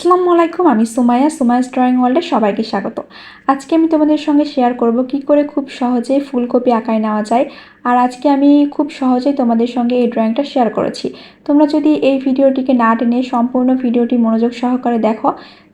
আসসালামু আলাইকুম, আমি সুমাইয়াস ড্রয়িং ওয়ার্ল্ডে সবাইকে স্বাগত। আজকে আমি তোমাদের সঙ্গে শেয়ার করব কি করে খুব সহজেই ফুলকপি আঁকায় নেওয়া যায়। আর আজকে আমি খুব সহজেই তোমাদের সঙ্গে এই ড্রয়িংটা শেয়ার করেছি। তোমরা যদি এই ভিডিওটিকে না টেনে সম্পূর্ণ ভিডিওটি মনোযোগ সহকারে দেখো,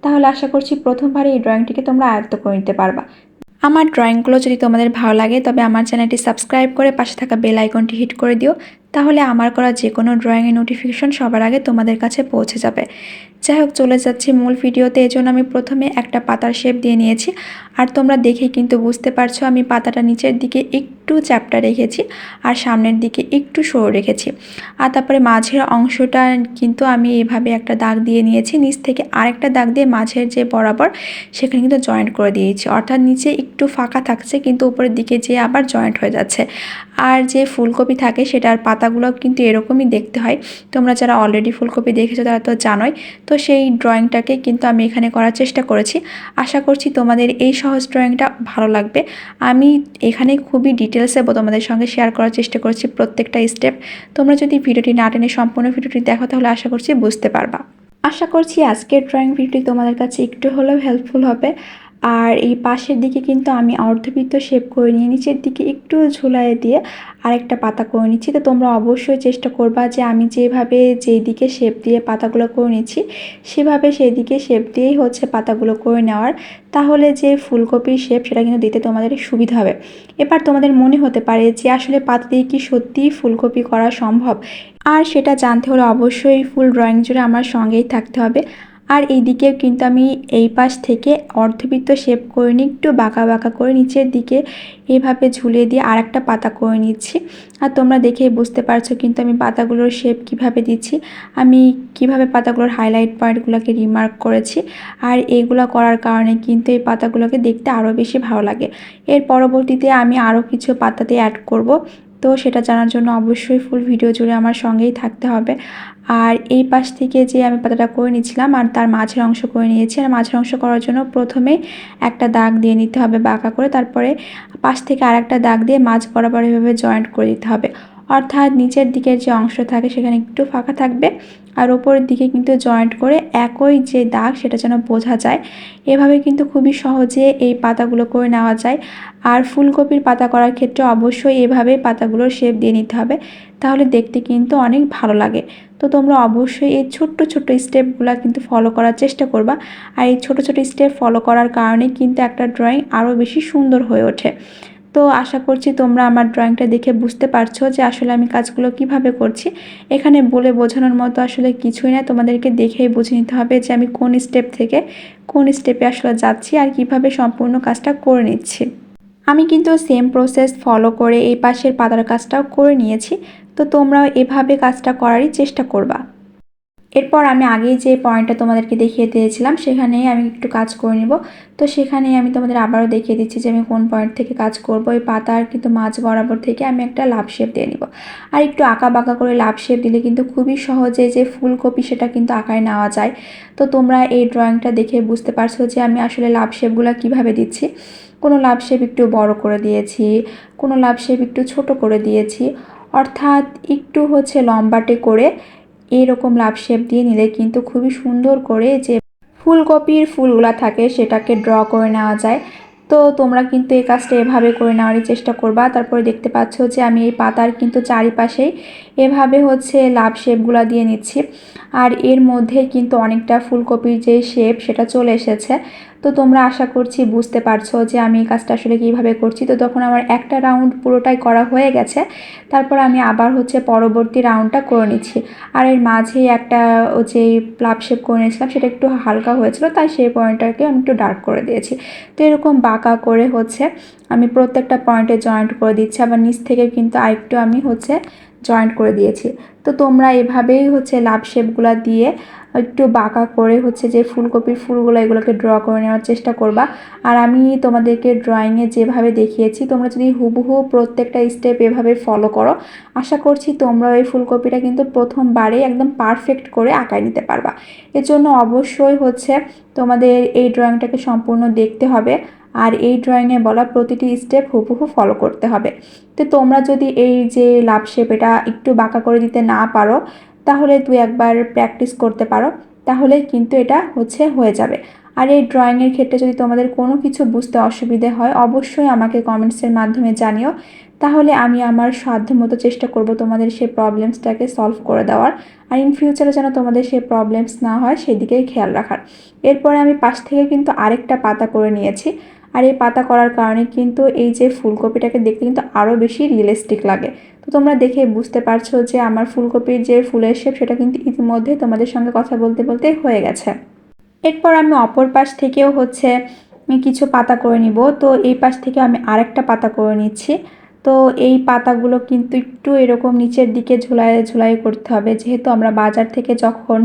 তাহলে আশা করছি প্রথমবারে এই ড্রয়িংটিকে তোমরা আয়ত্ত করে নিতে পারবা। আমার ড্রয়িংগুলো যদি তোমাদের ভালো লাগে তবে আমার চ্যানেলটি সাবস্ক্রাইব করে পাশে থাকা বেল আইকনটি হিট করে দিও, তাহলে আমার করা যে কোনো ড্রয়িংয়ের নোটিফিকেশন সবার আগে তোমাদের কাছে পৌঁছে যাবে। যাই হোক, চলে যাচ্ছি মূল ভিডিওতে। এজন্য আমি প্রথমে একটা পাতার শেপ দিয়ে নিয়েছি। আর তোমরা দেখে কিন্তু বুঝতে পারছো আমি পাতাটা নিচের দিকে একটু চ্যাপ্টা রেখেছি আর সামনের দিকে একটু সরু রেখেছি। আর তারপরে মাঝের অংশটা কিন্তু আমি এভাবে একটা দাগ দিয়ে নিয়েছি, নিচ থেকে আরেকটা দাগ দিয়ে মাঝের যে বরাবর সেখানে কিন্তু জয়েন্ট করে দিয়েছি। অর্থাৎ নিচে একটু ফাঁকা থাকছে কিন্তু উপরের দিকে যেয়ে আবার জয়েন্ট হয়ে যাচ্ছে। আর যে ফুলকপি থাকে সেটার পাতাগুলো কিন্তু এরকমই দেখতে হয়। তোমরা যারা অলরেডি ফুলকপি দেখেছো তারা তো জানোই। তো সেই ড্রয়িংটাকে কিন্তু আমি এখানে করার চেষ্টা করেছি। আশা করছি তোমাদের এই সহজ ড্রয়িংটা ভালো লাগবে। আমি এখানে খুবই ডিটেলসে তোমাদের সঙ্গে শেয়ার করার চেষ্টা করছি প্রত্যেকটা স্টেপ। তোমরা যদি ভিডিওটি না টেনে সম্পূর্ণ ভিডিওটি দেখো তাহলে আশা করছি বুঝতে পারবা। আশা করছি আজকের ড্রয়িং ভিডিওটি তোমাদের কাছে একটু হলেও হেল্পফুল হবে। আর এই পাশের দিকে কিন্তু আমি অর্ধবৃত্ত শেপ করে নিয়ে নিচের দিকে একটু ঝুলাইয়ে দিয়ে আরেকটা পাতা করে নিচ্ছি। তো তোমরা অবশ্যই চেষ্টা করবা যে আমি যেভাবে যেই দিকে শেপ দিয়ে পাতাগুলো করে নিচ্ছি সেভাবে সেই দিকে শেপ দিয়েই পাতাগুলো করে নেওয়ার। তাহলে যে ফুলকপির শেপ সেটা কিন্তু দিতে তোমাদের সুবিধা হবে। এবার তোমাদের মনে হতে পারে যে আসলে পাতা দিয়ে কি সত্যিই ফুলকপি করা সম্ভব? আর সেটা জানতে হলে অবশ্যই ফুল ড্রয়িং জুড়ে আমার সঙ্গেই থাকতে হবে। আর এইদিকেও কিন্তু আমি এই পাশ থেকে অর্ধবৃত্ত শেপ করে নিই, একটু বাঁকা বাঁকা করে নিচের দিকে এভাবে ঝুলিয়ে দিয়ে আর একটা পাতা করে নিচ্ছি। আর তোমরা দেখেই বুঝতে পারছো কিন্তু আমি পাতাগুলোর শেপ কিভাবে দিচ্ছি, আমি কিভাবে পাতাগুলোর হাইলাইট পয়েন্টগুলোকে রিমার্ক করেছি। আর এইগুলো করার কারণে কিন্তু এই পাতাগুলোকে দেখতে আরও বেশি ভালো লাগে। এর পরবর্তীতে আমি আরও কিছু পাতাতে অ্যাড করব। তো সেটা জানার জন্য অবশ্যই ফুল ভিডিও জুড়ে আমার সঙ্গেই থাকতে হবে। আর এই পাশ থেকে যে আমি পাতাটা করে নিয়েছিলাম আর তার মাঝের অংশ করে নিয়েছি। আর মাঝের অংশ করার জন্য প্রথমে একটা দাগ দিয়ে নিতে হবে বাঁকা করে, তারপরে পাশ থেকে আরেকটা দাগ দিয়ে মাঝ বরাবর এভাবে জয়েন্ট করে দিতে হবে। অর্থাৎ নিচের দিকের যে অংশ থাকে সেখানে একটু ফাঁকা থাকবে আর ওপরের দিকে কিন্তু জয়েন্ট করে একই যে দাগ সেটা যেন বোঝা যায়। এভাবে কিন্তু খুবই সহজে এই পাতাগুলো করে নেওয়া যায়। আর ফুলকপির পাতা করার ক্ষেত্রে অবশ্যই এভাবে পাতাগুলোর শেপ দিয়ে নিতে হবে, তাহলে দেখতে কিন্তু অনেক ভালো লাগে। তো তোমরা অবশ্যই এই ছোট্ট ছোট্ট স্টেপগুলো কিন্তু ফলো করার চেষ্টা করবা। আর এই ছোট ছোট স্টেপ ফলো করার কারণে কিন্তু একটা ড্রয়িং আরও বেশি সুন্দর হয়ে ওঠে। তো আশা করছি তোমরা আমার ড্রয়িংটা দেখে বুঝতে পারছো যে আসলে আমি কাজগুলো কিভাবে করছি। এখানে বলে বোঝানোর মতো আসলে কিছুই না, তোমাদেরকে দেখেই বুঝে নিতে হবে যে আমি কোন স্টেপ থেকে কোন স্টেপে আসলে যাচ্ছি আর কিভাবে সম্পূর্ণ কাজটা করে নিচ্ছি। আমি কিন্তু সেম প্রসেস ফলো করে এই পাশের পাতার কাজটাও করে নিয়েছি। তো তোমরাও এভাবে কাজটা করারই চেষ্টা করবা। এরপর আমি আগেই যে পয়েন্টটা তোমাদেরকে দেখিয়ে দিয়েছিলাম সেখানেই আমি একটু কাজ করে নিব। তো সেখানেই আমি তোমাদের আবারও দেখিয়ে দিচ্ছি যে আমি কোন পয়েন্ট থেকে কাজ করব। এই পাতার কিন্তু মাঝ বরাবর থেকে আমি একটা লাভ শেপ দিয়ে নিব। আর একটু আঁকা বাঁকা করে লাভ শেপ দিলে কিন্তু খুবই সহজে যে ফুলকপি সেটা কিন্তু আঁকায় নেওয়া যায়। তো তোমরা এই ড্রয়িংটা দেখে বুঝতে পারছো যে আমি আসলে লাভ শেপগুলো কিভাবে দিচ্ছি। কোনো লাভ শেপ একটু বড় করে দিয়েছি, কোনো লাভ শেপ একটু ছোট করে দিয়েছি। অর্থাৎ একটু লম্বাটে করে এরকম লাভ শেপ দিয়ে নিলে কিন্তু খুবই সুন্দর করে যে ফুলকপির ফুলগুলা থাকে সেটাকে ড্র করে নেওয়া যায়। তো তোমরা কিন্তু এই কাজটা এভাবে করে নেওয়ারই চেষ্টা করবা। তারপরে দেখতে পাচ্ছ যে আমি এই পাতার কিন্তু চারিপাশেই এভাবে লাভ শেপগুলা দিয়ে নিচ্ছি। আর এর মধ্যে কিন্তু অনেকটা ফুলকপির যে শেপ সেটা চলে এসেছে। তো তোমরা আশা করছি বুঝতে পারছো যে আমি এই কাজটা আসলে কীভাবে করছি। তো তখন আমার একটা রাউন্ড পুরোটাই করা হয়ে গেছে, তারপর আমি আবার পরবর্তী রাউন্ডটা করে নিচ্ছি। আর এর মাঝেই একটা যে লাভ শেপ করে নিয়েছিলাম সেটা একটু হালকা হয়েছিল, তাই সেই পয়েন্টটাকে আমি একটু ডার্ক করে দিয়েছি। তো এরকম বাঁকা করে আমি প্রত্যেকটা পয়েন্টে জয়েন্ট করে দিচ্ছি। আবার নিচ থেকে কিন্তু আরেকটু আমি জয়েন্ট করে দিয়েছি। তো তোমরা এভাবেই লাভ শেপগুলো দিয়ে একটু বাঁকা করে যে ফুলকপির ফুলগুলো এগুলোকে ড্র করে নেওয়ার চেষ্টা করবা। আর আমি তোমাদেরকে ড্রয়িংয়ে যেভাবে দেখিয়েছি তোমরা যদি হুবহু প্রত্যেকটা স্টেপ এভাবে ফলো করো, আশা করছি তোমরা এই ফুলকপিটা কিন্তু প্রথমবারেই একদম পারফেক্ট করে আঁকায় নিতে পারবা। এর জন্য অবশ্যই তোমাদের এই ড্রয়িংটাকে সম্পূর্ণ দেখতে হবে আর এই ড্রয়িংয়ে বলা প্রতিটি স্টেপ হুবহু ফলো করতে হবে। তো তোমরা যদি এই যে লাভ শেপ এটা একটু বাঁকা করে দিতে না পারো তাহলে একবার প্র্যাকটিস করতে পারো, তাহলেই কিন্তু এটা হয়ে যাবে। আর এই ড্রয়িংয়ের ক্ষেত্রে যদি তোমাদের কোনো কিছু বুঝতে অসুবিধে হয় অবশ্যই আমাকে কমেন্টসের মাধ্যমে জানিও, তাহলে আমি আমার সাধ্যমতো চেষ্টা করব তোমাদের সেই প্রবলেমসটাকে সলভ করে দেওয়ার। আর ইন ফিউচারে যেন তোমাদের সেই প্রবলেমস না হয় সেদিকেই খেয়াল রাখার। এরপরে আমি পাশ থেকে কিন্তু আরেকটা পাতা করে নিয়েছি। আর এই পাতা করার কারণে কিন্তু এই যে ফুলকপিটাকে দেখতে কিন্তু আরও বেশি রিয়েলিস্টিক লাগে। তো তোমরা দেখে বুঝতে পারছো যে আমার ফুলকপির যে ফুলের শেপ সেটা কিন্তু ইতিমধ্যে তোমাদের সঙ্গে কথা বলতে বলতে হয়ে গেছে। এরপর আমি অপর পাশ থেকেও কিছু পাতা করে নিব। তো এই পাশ থেকে আমি আরেকটা পাতা করে নিচ্ছি। তো এই পাতাগুলো কিন্তু একটু এরকম নিচের দিকে ঝুলায় ঝুলাই করতে হবে, যেহেতু আমরা বাজার থেকে যখন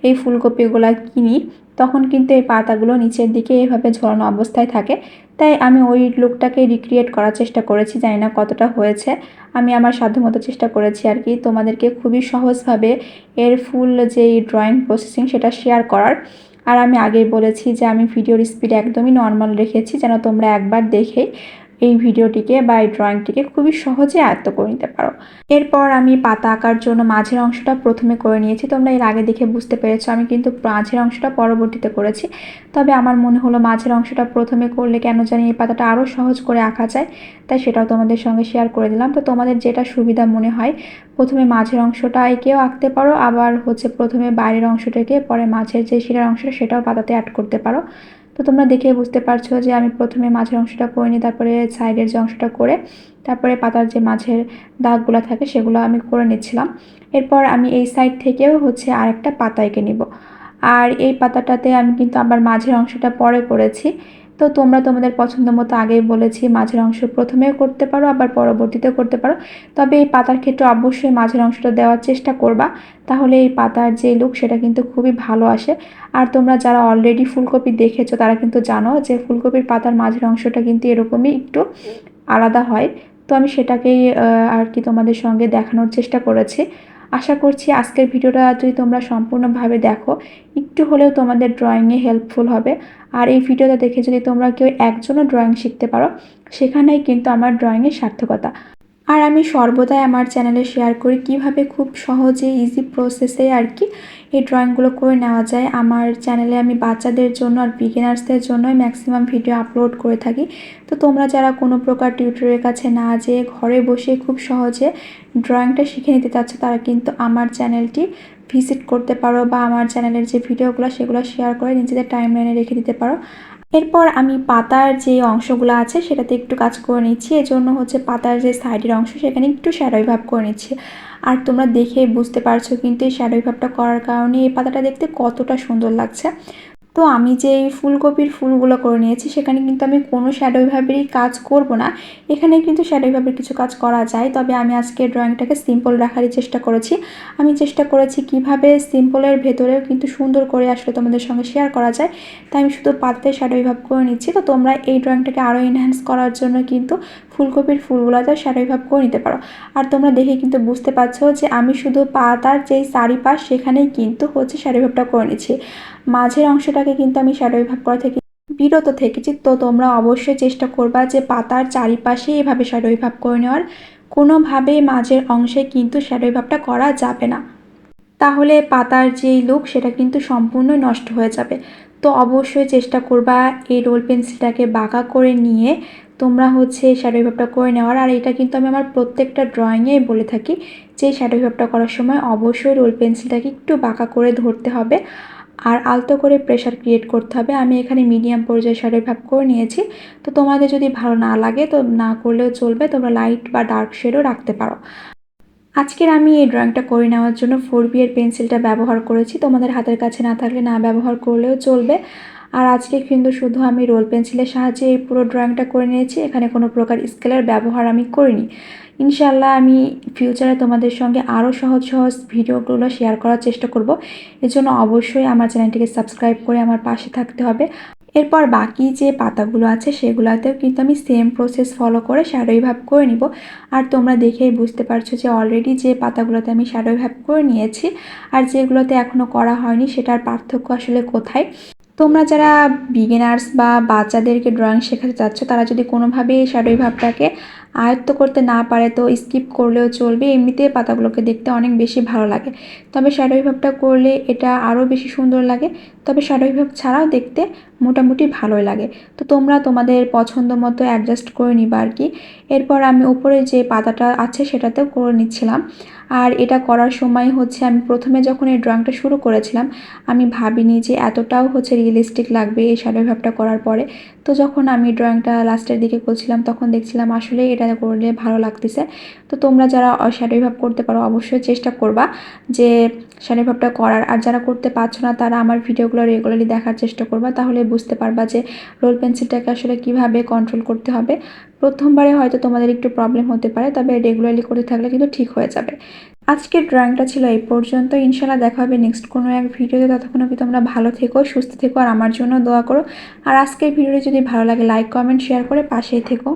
এই ফুলকপিগুলো কিনি তখন কিন্তু এই পাতাগুলো নিচের দিকে এভাবে ঝোলানো অবস্থায় থাকে। তাই আমি ওই লুকটাকে রিক্রিয়েট করার চেষ্টা করেছি, জানি না কতটা হয়েছে। আমি আমার সাধ্যমতো চেষ্টা করেছি আর কি তোমাদেরকে খুবই সহজভাবে এর ফুল যেই ড্রয়িং প্রসেসিং সেটা শেয়ার করার। আর আমি আগেই বলেছি যে আমি ভিডিওর স্পিড একদমই নর্মাল রেখেছি, যেন তোমরা একবার দেখেই এই ভিডিওটিকে বা এই ড্রয়িংটিকে খুবই সহজে আয়ত্ত করে নিতে পারো। এরপর আমি পাতা আঁকার জন্য মাঝের অংশটা প্রথমে করে নিয়েছি। তোমরা এর আগে দেখে বুঝতে পেরেছো আমি কিন্তু মাঝের অংশটা পরবর্তীতে করেছি। তবে আমার মনে হলো মাঝের অংশটা প্রথমে করলে কেন জানি এই পাতাটা আরও সহজ করে আঁকা যায়, তাই সেটাও তোমাদের সঙ্গে শেয়ার করে দিলাম। তো তোমাদের যেটা সুবিধা মনে হয় প্রথমে মাঝের অংশটা এঁকেও আঁকতে পারো, আবার প্রথমে বাইরের অংশটাকে পরে মাঝের যে শিরার অংশটা সেটাও পাতাতে অ্যাড করতে পারো। তো তোমরা দেখে বুঝতে পারছো যে আমি প্রথমে মাঝের অংশটা করে নিই, তারপরে সাইডের যে অংশটা করে তারপরে পাতার যে মাঝের দাগগুলো থাকে সেগুলো আমি করে নিচ্ছিলাম। এরপর আমি এই সাইড থেকেও আরেকটা পাতা এঁকে নিব। আর এই পাতাটাতে আমি কিন্তু আবার মাঝের অংশটা পরে করেছি। তো তোমরা তোমাদের পছন্দ মতো আগেই বলেছি মাঝের অংশ প্রথমেও করতে পারো আবার পরবর্তীতেও করতে পারো। তবে এই পাতার ক্ষেত্রে অবশ্যই মাঝের অংশটা দেওয়ার চেষ্টা করবা, তাহলে এই পাতার যে লুক সেটা কিন্তু খুবই ভালো আসে। আর তোমরা যারা অলরেডি ফুলকপি দেখেছো তারা কিন্তু জানো যে ফুলকপির পাতার মাঝের অংশটা কিন্তু এরকমই একটু আলাদা হয়। তো আমি সেটাকেই আর কি তোমাদের সঙ্গে দেখানোর চেষ্টা করেছি। আশা করছি আজকের ভিডিওটা যদি তোমরা সম্পূর্ণভাবে দেখো একটু হলেও তোমাদের ড্রয়িংয়ে হেল্পফুল হবে। আর এই ভিডিওটা দেখে যদি তোমরা কেউ একজনও ড্রয়িং শিখতে পারো সেখানেই কিন্তু আমার ড্রয়িংয়ের সার্থকতা। আর আমি সর্বদাই আমার চ্যানেলে শেয়ার করি কিভাবে খুব সহজে ইজি প্রসেসে আর কি এই ড্রয়িংগুলো করে নেওয়া যায়। আমার চ্যানেলে আমি বাচ্চাদের জন্য আর বিগিনার্সদের জন্যই ম্যাক্সিমাম ভিডিও আপলোড করে থাকি। তো তোমরা যারা কোনো প্রকার টিউটরের কাছে না যেয়ে ঘরে বসে খুব সহজে ড্রয়িংটা শিখে নিতে চাচ্ছ তারা কিন্তু আমার চ্যানেলটি ভিজিট করতে পারো, বা আমার চ্যানেলের যে ভিডিওগুলো সেগুলো শেয়ার করে নিজেদের টাইমলাইনে রেখে দিতে পারো। এরপর আমি পাতার যে অংশগুলো আছে সেটাতে একটু কাজ করে নিচ্ছি। এজন্য পাতার যে সাইডের অংশ সেখানে একটু শ্যাডোই ভাব করে নিচ্ছি। আর তোমরা দেখে বুঝতে পারছো কিন্তু এই শ্যাডোই ভাবটা করার কারণে এই পাতাটা দেখতে কতটা সুন্দর লাগছে। তো আমি যে এই ফুলকপির ফুলগুলো করে নিয়েছি সেখানে কিন্তু আমি কোনো শ্যাডোই ভাবেরই কাজ করব না। এখানে কিন্তু শ্যাডোই ভাবের কিছু কাজ করা যায়, তবে আমি আজকে ড্রয়িংটাকে সিম্পল রাখারই চেষ্টা করেছি। আমি চেষ্টা করেছি কিভাবে সিম্পলের ভেতরেও কিন্তু সুন্দর করে আসলে তোমাদের সঙ্গে শেয়ার করা যায়, তাই আমি শুধু পাতাতে শ্যাডোই ভাব করে নিচ্ছি। তো তোমরা এই ড্রয়িংটাকে আরও এনহ্যান্স করার জন্য কিন্তু ফুলকপির ফুলগুলোতেও শ্যাডোই ভাব করে নিতে পারো। আর তোমরা দেখে কিন্তু বুঝতে পারছো যে আমি শুধু পাতার যেই চারিপাশ সেখানেই কিন্তু শ্যাডোই ভাবটা করে নিচ্ছি, মাঝের অংশটাকে কিন্তু আমি শ্যাডোই ভাব করা থেকে বিরত থেকেছি। তো তোমরা অবশ্যই চেষ্টা করবা যে পাতার চারিপাশে এভাবে শ্যাডোই ভাব করে নেওয়ার, কোনোভাবেই মাঝের অংশে কিন্তু শ্যাডোই ভাবটা করা যাবে না, তাহলে পাতার যেই লুক সেটা কিন্তু সম্পূর্ণ নষ্ট হয়ে যাবে। তো অবশ্যই চেষ্টা করবা এই রোল পেন্সিলটাকে বাঁকা করে নিয়ে তোমরা শ্যাডোই ভাবটা করে নেওয়ার। আর এটা কিন্তু আমি আমার প্রত্যেকটা ড্রয়িংয়েই বলে থাকি যে শ্যাডোই ভাবটা করার সময় অবশ্যই রোল পেন্সিলটাকে একটু বাঁকা করে ধরতে হবে আর আলতো করে প্রেশার ক্রিয়েট করতে হবে। আমি এখানে মিডিয়াম পর্যায়ে শ্যাডোই ভাব করে নিয়েছি। তো তোমাদের যদি ভালো না লাগে তো না করলেও চলবে, তোমরা লাইট বা ডার্ক শেডও রাখতে পারো। আজকের আমি এই ড্রয়িংটা করে নেওয়ার জন্য 4B এর পেন্সিলটা ব্যবহার করেছি, তোমাদের হাতের কাছে না থাকলে না ব্যবহার করলেও চলবে। আর আজকে কিন্তু শুধু আমি রোল পেন্সিলের সাহায্যে এই পুরো ড্রয়িংটা করে নিয়েছি, এখানে কোনো প্রকার স্কেলের ব্যবহার আমি করিনি। ইনশাল্লাহ আমি ফিউচারে তোমাদের সঙ্গে আরও সহজ সহজ ভিডিওগুলো শেয়ার করার চেষ্টা করব। এজন্য অবশ্যই আমার চ্যানেলটিকে সাবস্ক্রাইব করে আমার পাশে থাকতে হবে। এরপর বাকি যে পাতাগুলো আছে সেগুলোতেও কিন্তু আমি সেম প্রসেস ফলো করে শ্যাডোই ভাব করে নিব। আর তোমরা দেখেই বুঝতে পারছো যে অলরেডি যে পাতাগুলোতে আমি শ্যাডোই ভাব করে নিয়েছি আর যেগুলোতে এখনও করা হয়নি সেটার পার্থক্য আসলে কোথায়। তোমরা যারা বিগিনার্স বা বাচ্চাদেরকে ড্রয়িং শেখাতে চাচ্ছ তারা যদি কোনোভাবেই শ্যাডোই ভাবটাকে আয়ত্ত করতে না পারে তো স্কিপ করলেও চলবে। এমনিতে পাতাগুলোকে দেখতে অনেক বেশি ভালো লাগে, তবে শ্যাডোই ভাবটা করলে এটা আরও বেশি সুন্দর লাগে। তবে শ্যাডোই ভাব ছাড়াও দেখতে মোটামুটি ভালোই লাগে। তো তোমরা তোমাদের পছন্দ মতো অ্যাডজাস্ট করে নিবা আর কি। এরপর আমি উপরে যে পাতাটা আছে সেটাতেও করে নিচ্ছিলাম। আর এটা করার সময় হচ্ছে আমি প্রথমে যখন এই ড্রয়িংটা শুরু করেছিলাম আমি ভাবিনি যে এতটাও হচ্ছে রিয়েলিস্টিক লাগবে এই শ্যাডো ভাবটা করার পরে। তো যখন আমি ড্রয়িংটা লাস্টের দিকে করছিলাম তখন দেখছিলাম আসলে এটা করলে ভালো লাগতেছে। তো তোমরা যারা শ্যাডো ভাব করতে পারো অবশ্যই চেষ্টা করবা যে শ্যাডো ভাবটা করার। আর যারা করতে পারছো না তারা আমার ভিডিওগুলো রেগুলারলি দেখার চেষ্টা করবা, তাহলে বুঝতে পারবা যে রোল পেন্সিলটাকে আসলে কিভাবে কন্ট্রোল করতে হবে। প্রথমবারে হয়তো তোমাদের একটু প্রবলেম হতে পারে, তবে রেগুলারলি করতে থাকলে কিন্তু ঠিক হয়ে যাবে। আজকের ড্রয়িংটা ছিল এই পর্যন্ত। ইনশাল্লাহ দেখা হবে নেক্সট কোনো এক ভিডিওতে। ততক্ষণ অবধি তোমরা ভালো থেকো, সুস্থ থেকো আর আমার জন্য দোয়া করো। আর আজকের ভিডিওটি যদি ভালো লাগে লাইক কমেন্ট শেয়ার করে পাশেই থেকো।